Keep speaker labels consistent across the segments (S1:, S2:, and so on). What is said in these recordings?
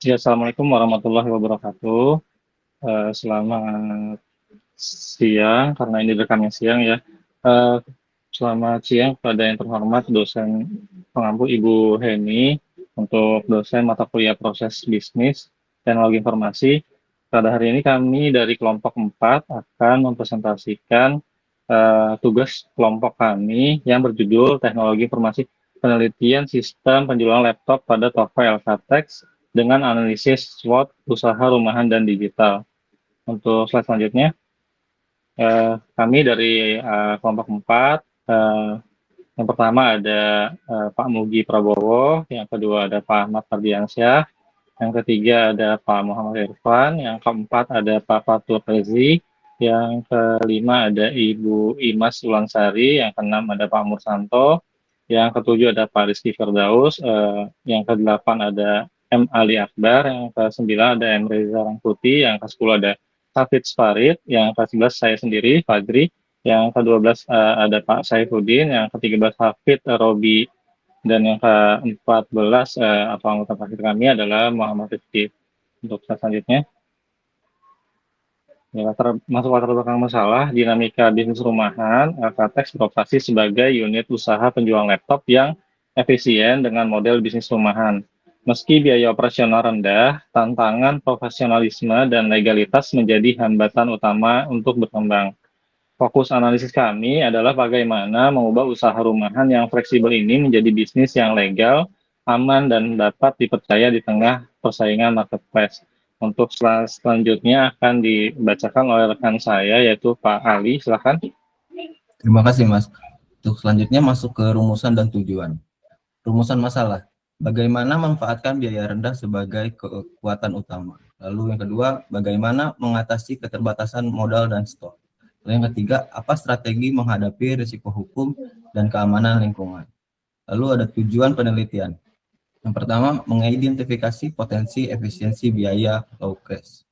S1: Ya, Assalamualaikum warahmatullahi wabarakatuh. Selamat siang, karena ini rekamnya siang ya. Eh, Selamat siang pada yang terhormat dosen pengampu Ibu Heni untuk dosen mata kuliah proses bisnis teknologi informasi. Pada hari ini kami dari kelompok 4 akan mempresentasikan tugas kelompok kami yang berjudul Teknologi Informasi Penelitian Sistem Penjualan Laptop pada toko LKTEX dengan analisis SWOT usaha rumahan dan digital. Untuk slide selanjutnya, kami dari kelompok 4, yang pertama ada Pak Mugi Prabowo, yang kedua ada Pak Ahmad Fardiansyah, yang ketiga ada Pak Muhammad Irfan, yang keempat ada Pak Fatul Rezi, yang kelima ada Ibu Imas Ulansari, yang keenam ada Pak Mursanto, yang ketujuh ada Pak Rizky Firdaus, yang kedelapan ada M. Ali Akbar, yang ke-9 ada M. Reza Rangkuti, yang ke-10 ada Hafidz Farid, yang ke-11 saya sendiri, Fadri, yang ke-12 ada Pak Saifuddin, yang ke-13 Hafid Robi, dan yang ke-14 atau anggota terakhir kami adalah Muhammad Rizky. Untuk slide selanjutnya, ya, masuk latar belakang masalah, dinamika bisnis rumahan, LKTEX beroperasi sebagai unit usaha penjualan laptop yang efisien dengan model bisnis rumahan. Meski biaya operasional rendah, tantangan profesionalisme dan legalitas menjadi hambatan utama untuk berkembang. Fokus analisis kami adalah bagaimana mengubah usaha rumahan yang fleksibel ini menjadi bisnis yang legal, aman, dan dapat dipercaya di tengah persaingan marketplace. Untuk selanjutnya akan dibacakan oleh rekan saya, yaitu Pak Ali. Silakan.
S2: Terima kasih, Mas. Untuk selanjutnya masuk ke rumusan dan tujuan. Rumusan masalah. Bagaimana memanfaatkan biaya rendah sebagai kekuatan utama. Lalu yang kedua, bagaimana mengatasi keterbatasan modal dan stok. Lalu yang ketiga, apa strategi menghadapi risiko hukum dan keamanan lingkungan. Lalu ada tujuan penelitian. Yang pertama, mengidentifikasi potensi efisiensi biaya atau cash.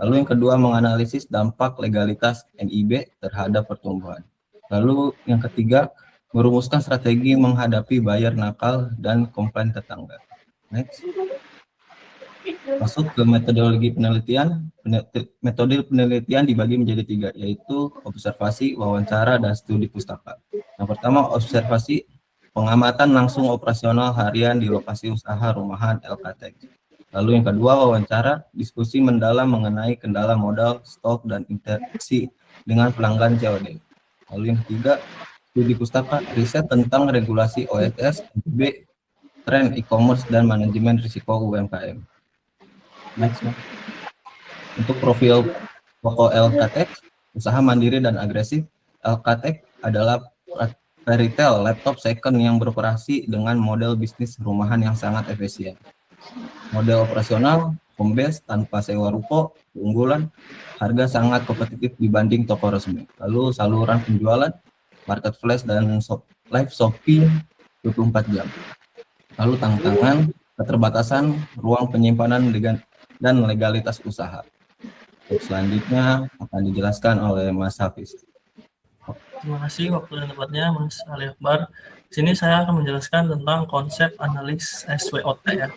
S2: Lalu yang kedua, menganalisis dampak legalitas NIB terhadap pertumbuhan. Lalu yang ketiga, merumuskan strategi menghadapi buyer nakal dan komplain tetangga. Next. Masuk ke metodologi penelitian. Metode penelitian dibagi menjadi 3, yaitu observasi, wawancara, dan studi pustaka. Yang pertama, observasi, pengamatan langsung operasional harian di lokasi usaha rumahan LKTEX. Lalu yang kedua, wawancara, diskusi mendalam mengenai kendala modal, stok, dan interaksi dengan pelanggan COD. Lalu yang ketiga, studi pustaka, riset tentang regulasi OSS, NIB, tren e-commerce, dan manajemen risiko UMKM. Next. Untuk profil pokok LKTEX, usaha mandiri dan agresif. LKTEX adalah retail laptop second yang beroperasi dengan model bisnis rumahan yang sangat efisien. Model operasional, home base tanpa sewa ruko, keunggulan, harga sangat kompetitif dibanding toko resmi. Lalu saluran penjualan, market flash dan live shopping 24 jam. Lalu tantangan, keterbatasan, ruang penyimpanan dan legalitas usaha. Selanjutnya akan dijelaskan oleh Mas Hafiz.
S3: Terima kasih waktu dan tempatnya Mas Ali Akbar. Di sini saya akan menjelaskan tentang konsep analis SWOT ya.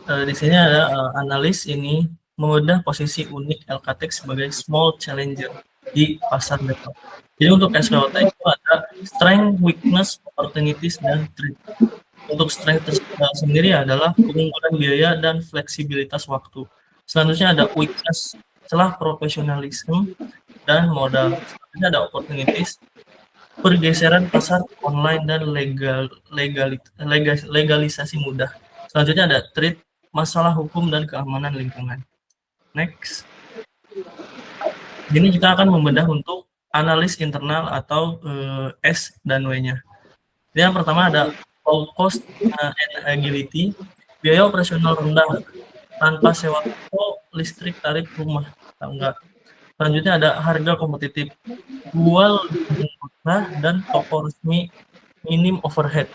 S3: Di sini ada analis ini membedah posisi unik LKTEX sebagai small challenger di pasar laptop. Jadi untuk SWOT itu ada strength, weakness, opportunities, dan threat. Untuk strength sendiri adalah keunggulan biaya dan fleksibilitas waktu. Selanjutnya ada weakness, celah profesionalisme dan modal. Selanjutnya ada opportunities, pergeseran pasar online dan legalisasi mudah. Selanjutnya ada threat, masalah hukum dan keamanan lingkungan. Next. Ini kita akan membedah untuk analis internal atau S dan W-nya. Yang pertama ada low cost and agility, biaya operasional rendah tanpa sewa toko, listrik, tarif rumah tangga. Selanjutnya ada harga kompetitif, jual murah dan toko resmi minim overhead.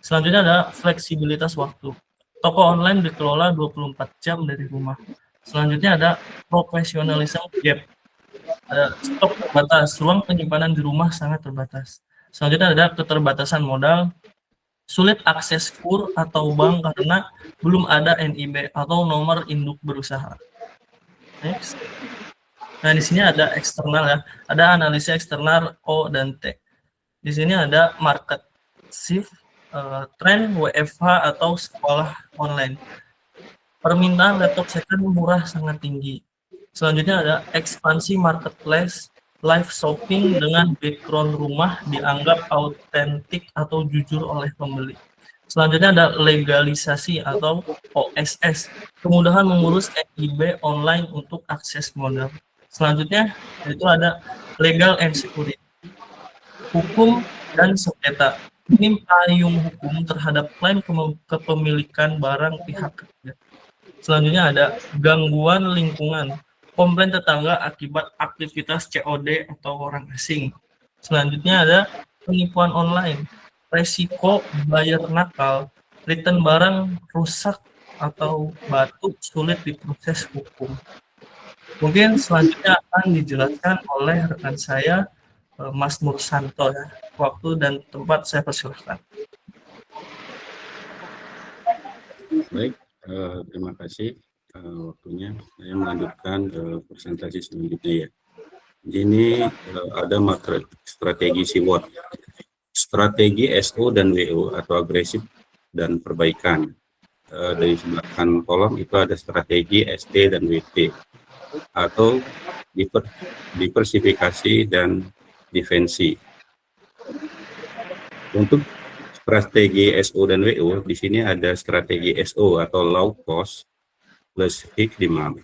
S3: Selanjutnya ada fleksibilitas waktu, toko online dikelola 24 jam dari rumah. Selanjutnya ada profesionalism gap, ada stok terbatas, ruang penyimpanan di rumah sangat terbatas. Selanjutnya ada keterbatasan modal, sulit akses KUR atau bank karena belum ada NIB atau nomor induk berusaha. Next. Nah, di sini ada eksternal ya, ada analisa eksternal O dan T. Di sini ada market shift, tren WFH atau sekolah online. Permintaan laptop second murah sangat tinggi. Selanjutnya ada ekspansi marketplace, live shopping dengan background rumah dianggap autentik atau jujur oleh pembeli. Selanjutnya ada legalisasi atau OSS, kemudahan mengurus NIB online untuk akses modal. Selanjutnya itu ada legal and security, hukum dan sengketa. Ini payung hukum terhadap klaim kepemilikan barang pihak ketiga. Selanjutnya ada gangguan lingkungan, komplain tetangga akibat aktivitas COD atau orang asing. Selanjutnya ada penipuan online, resiko buyer nakal, return barang rusak atau batuk sulit diproses hukum. Mungkin selanjutnya akan dijelaskan oleh rekan saya, Mas Mursanto ya. Waktu dan tempat saya persilahkan.
S4: Baik, terima kasih waktunya. Saya melanjutkan presentasi selanjutnya ya. Ini ada strategi SWOT, strategi SO dan WO atau agresif dan perbaikan. Dari sebelah kanan kolom itu ada strategi ST dan WT atau diversifikasi dan defensi. Untuk strategi SO dan WO, di sini ada strategi SO atau low cost plus high demand.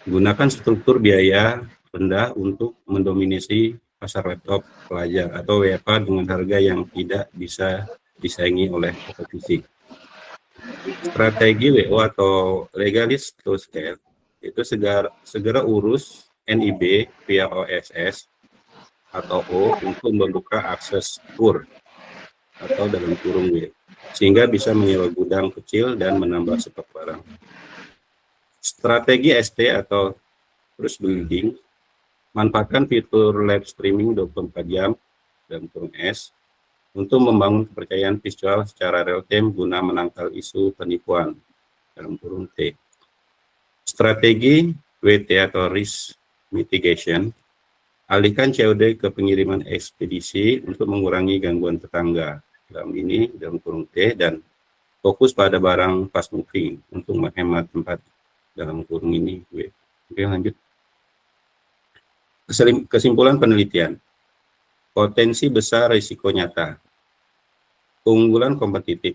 S4: Gunakan struktur biaya rendah untuk mendominasi pasar laptop pelajar atau WFH dengan harga yang tidak bisa disaingi oleh kompetisi. Strategi WO atau legalis to scale itu segera urus NIB via OSS atau O untuk membuka akses KUR atau dalam kurung W, sehingga bisa menyewa gudang kecil dan menambah stok barang. Strategi ST atau terus building, manfaatkan fitur live streaming 24 jam dalam kurung S untuk membangun kepercayaan visual secara real time guna menangkal isu penipuan dalam kurung T. Strategi WT atau risk mitigation, alihkan COD ke pengiriman ekspedisi untuk mengurangi gangguan tetangga dalam kurung T, dan fokus pada barang fast moving untuk menghemat tempat dalam kurung ini W. Oke, lanjut. Kesimpulan penelitian, potensi besar risiko nyata, keunggulan kompetitif.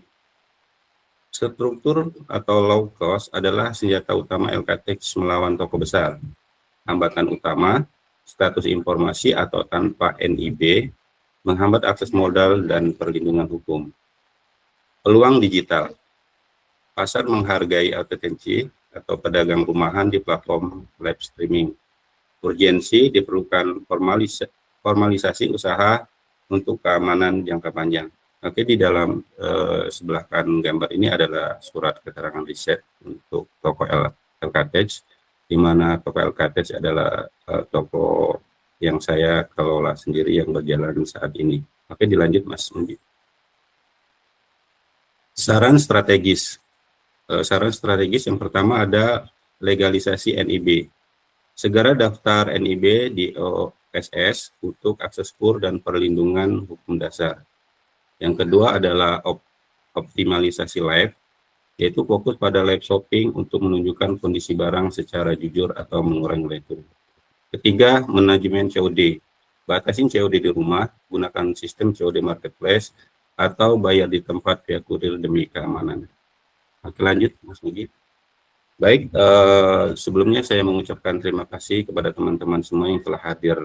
S4: Struktur atau low cost adalah senjata utama LKTX melawan toko besar. Hambatan utama, status informasi atau tanpa NIB, menghambat akses modal dan perlindungan hukum. Peluang digital, pasar menghargai authenticity atau pedagang rumahan di platform live streaming. Urgensi, diperlukan formalisasi usaha untuk keamanan jangka panjang. Oke, di dalam sebelah kanan gambar ini adalah surat keterangan riset untuk toko LKTX, di mana toko LKTX adalah toko yang saya kelola sendiri yang berjalan saat ini. Oke, dilanjut Mas Mundi. Saran strategis. Saran strategis yang pertama ada legalisasi NIB. Segera daftar NIB di OSS untuk akses KUR dan perlindungan hukum dasar. Yang kedua adalah optimalisasi live, yaitu fokus pada live shopping untuk menunjukkan kondisi barang secara jujur atau mengurangi nilai. Ketiga, manajemen COD. Batasin COD di rumah, gunakan sistem COD marketplace atau bayar di tempat via kurir demi keamanan. Oke, lanjut Mas Mugi. Baik, sebelumnya saya mengucapkan terima kasih kepada teman-teman semua yang telah hadir,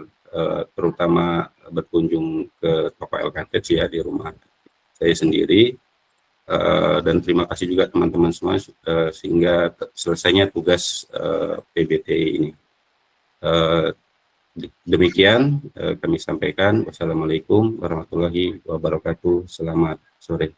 S4: terutama berkunjung ke toko LKTX ya di rumah saya sendiri, dan terima kasih juga teman-teman semua sehingga selesainya tugas PBT ini. Demikian kami sampaikan. Wassalamualaikum warahmatullahi wabarakatuh. Selamat sore.